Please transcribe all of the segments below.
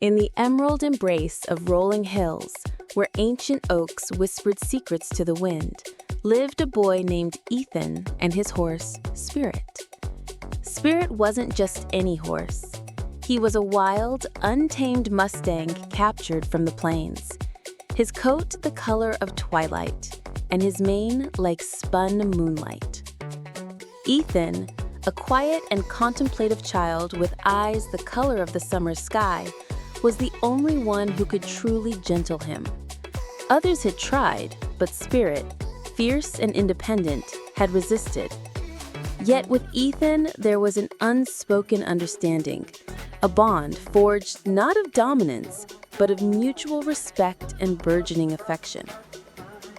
In the emerald embrace of rolling hills, where ancient oaks whispered secrets to the wind, lived a boy named Ethan and his horse, Spirit. Spirit wasn't just any horse. He was a wild, untamed Mustang captured from the plains. His coat the color of twilight, and his mane like spun moonlight. Ethan, a quiet and contemplative child with eyes the color of the summer sky, was the only one who could truly gentle him. Others had tried, but Spirit, fierce and independent, had resisted. Yet with Ethan, there was an unspoken understanding, a bond forged not of dominance, but of mutual respect and burgeoning affection.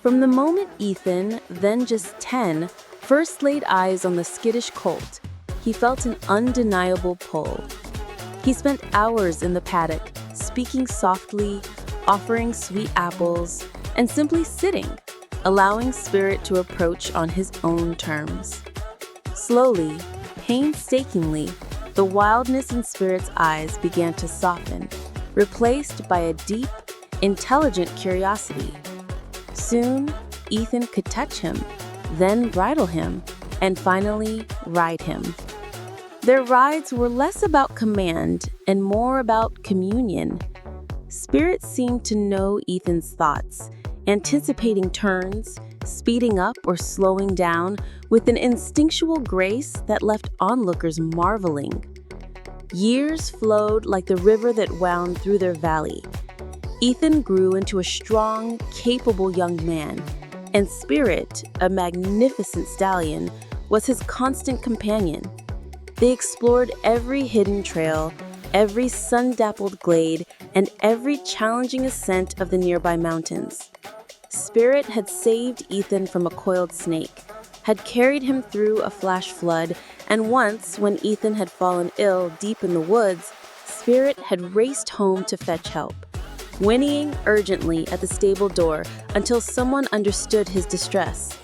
From the moment Ethan, then just 10, first laid eyes on the skittish colt, he felt an undeniable pull. He spent hours in the paddock, speaking softly, offering sweet apples, and simply sitting, allowing Spirit to approach on his own terms. Slowly, painstakingly, the wildness in Spirit's eyes began to soften, replaced by a deep, intelligent curiosity. Soon, Ethan could touch him, then bridle him, and finally ride him. Their rides were less about command and more about communion. Spirit seemed to know Ethan's thoughts, anticipating turns, speeding up or slowing down with an instinctual grace that left onlookers marveling. Years flowed like the river that wound through their valley. Ethan grew into a strong, capable young man, and Spirit, a magnificent stallion, was his constant companion. They explored every hidden trail, every sun-dappled glade, and every challenging ascent of the nearby mountains. Spirit had saved Ethan from a coiled snake, had carried him through a flash flood, and once, when Ethan had fallen ill deep in the woods, Spirit had raced home to fetch help, whinnying urgently at the stable door until someone understood his distress.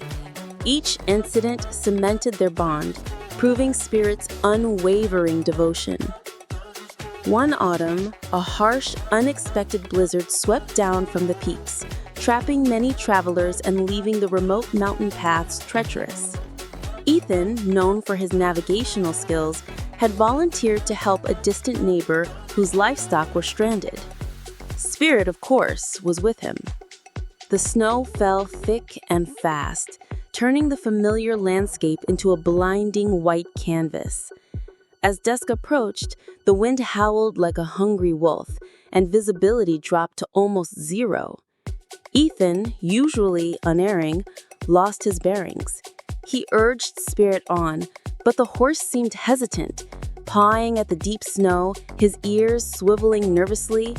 Each incident cemented their bond, proving Spirit's unwavering devotion. One autumn, a harsh, unexpected blizzard swept down from the peaks, trapping many travelers and leaving the remote mountain paths treacherous. Ethan, known for his navigational skills, had volunteered to help a distant neighbor whose livestock were stranded. Spirit, of course, was with him. The snow fell thick and fast, turning the familiar landscape into a blinding white canvas. As dusk approached, the wind howled like a hungry wolf, and visibility dropped to almost zero. Ethan, usually unerring, lost his bearings. He urged Spirit on, but the horse seemed hesitant, pawing at the deep snow, his ears swiveling nervously.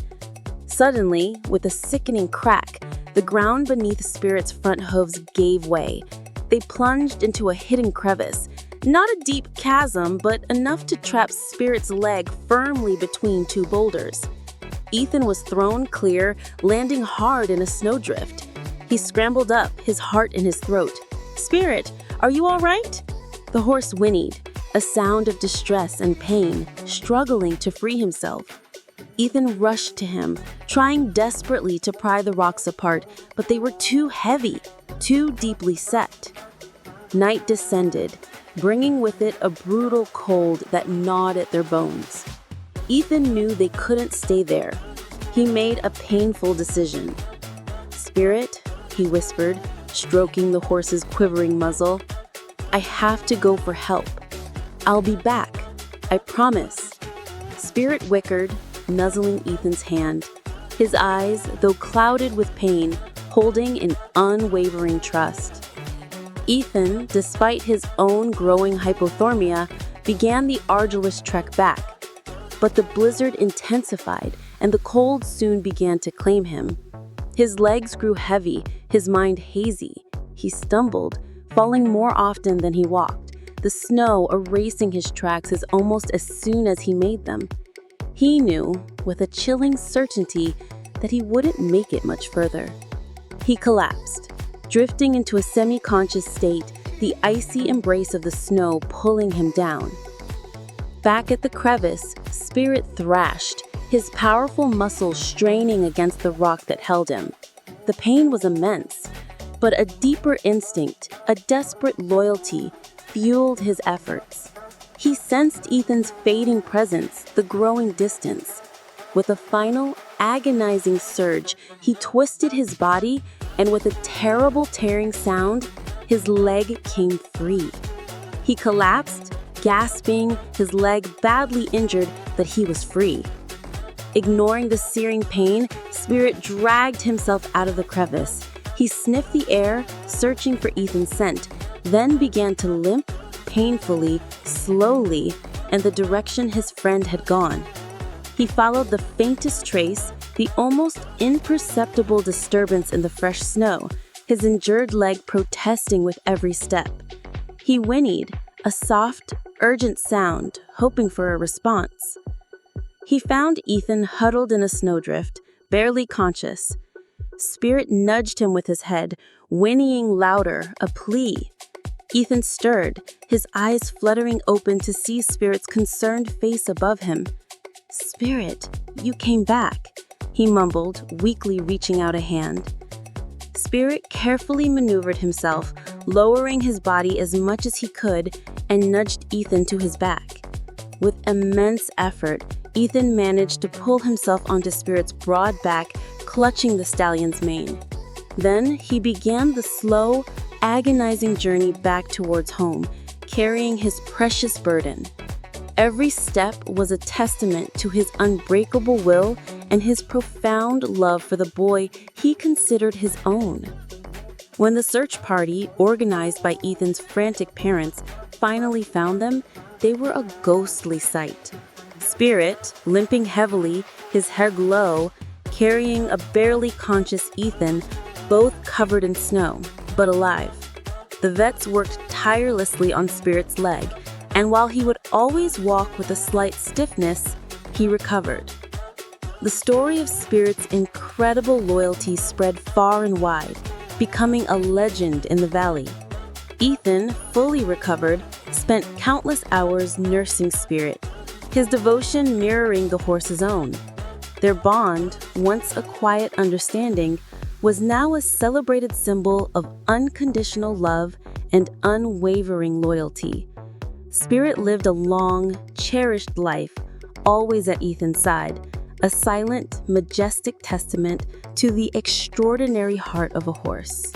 Suddenly, with a sickening crack, the ground beneath Spirit's front hooves gave way. They plunged into a hidden crevice, not a deep chasm, but enough to trap Spirit's leg firmly between two boulders. Ethan was thrown clear, landing hard in a snowdrift. He scrambled up, his heart in his throat. "Spirit, are you all right?" The horse whinnied, a sound of distress and pain, struggling to free himself. Ethan rushed to him, trying desperately to pry the rocks apart, but they were too heavy, too deeply set. Night descended, bringing with it a brutal cold that gnawed at their bones. Ethan knew they couldn't stay there. He made a painful decision. "Spirit," he whispered, stroking the horse's quivering muzzle, "I have to go for help. I'll be back. I promise." Spirit whickered, nuzzling Ethan's hand, his eyes, though clouded with pain, holding in unwavering trust. Ethan, despite his own growing hypothermia, began the arduous trek back. But the blizzard intensified, and the cold soon began to claim him. His legs grew heavy, his mind hazy. He stumbled, falling more often than he walked, the snow erasing his tracks almost as soon as he made them. He knew, with a chilling certainty, that he wouldn't make it much further. He collapsed, drifting into a semi-conscious state, the icy embrace of the snow pulling him down. Back at the crevice, Spirit thrashed, his powerful muscles straining against the rock that held him. The pain was immense, but a deeper instinct, a desperate loyalty, fueled his efforts. He sensed Ethan's fading presence, the growing distance. With a final, agonizing surge, he twisted his body, and with a terrible tearing sound, his leg came free. He collapsed, gasping, his leg badly injured, but he was free. Ignoring the searing pain, Spirit dragged himself out of the crevice. He sniffed the air, searching for Ethan's scent, then began to limp painfully, slowly, in the direction his friend had gone. He followed the faintest trace, the almost imperceptible disturbance in the fresh snow, his injured leg protesting with every step. He whinnied, a soft, urgent sound, hoping for a response. He found Ethan huddled in a snowdrift, barely conscious. Spirit nudged him with his head, whinnying louder, a plea. Ethan stirred, his eyes fluttering open to see Spirit's concerned face above him. "Spirit, you came back," he mumbled, weakly reaching out a hand. Spirit carefully maneuvered himself, lowering his body as much as he could, and nudged Ethan to his back. With immense effort, Ethan managed to pull himself onto Spirit's broad back, clutching the stallion's mane. Then he began the slow, agonizing journey back towards home, carrying his precious burden. Every step was a testament to his unbreakable will and his profound love for the boy he considered his own. When the search party, organized by Ethan's frantic parents, finally found them, they were a ghostly sight. Spirit, limping heavily, his head low, carrying a barely conscious Ethan, both covered in snow, but alive. The vets worked tirelessly on Spirit's leg, and while he would always walk with a slight stiffness, he recovered. The story of Spirit's incredible loyalty spread far and wide, becoming a legend in the valley. Ethan, fully recovered, spent countless hours nursing Spirit, his devotion mirroring the horse's own. Their bond, once a quiet understanding, was now a celebrated symbol of unconditional love and unwavering loyalty. Spirit lived a long, cherished life, always at Ethan's side, a silent, majestic testament to the extraordinary heart of a horse.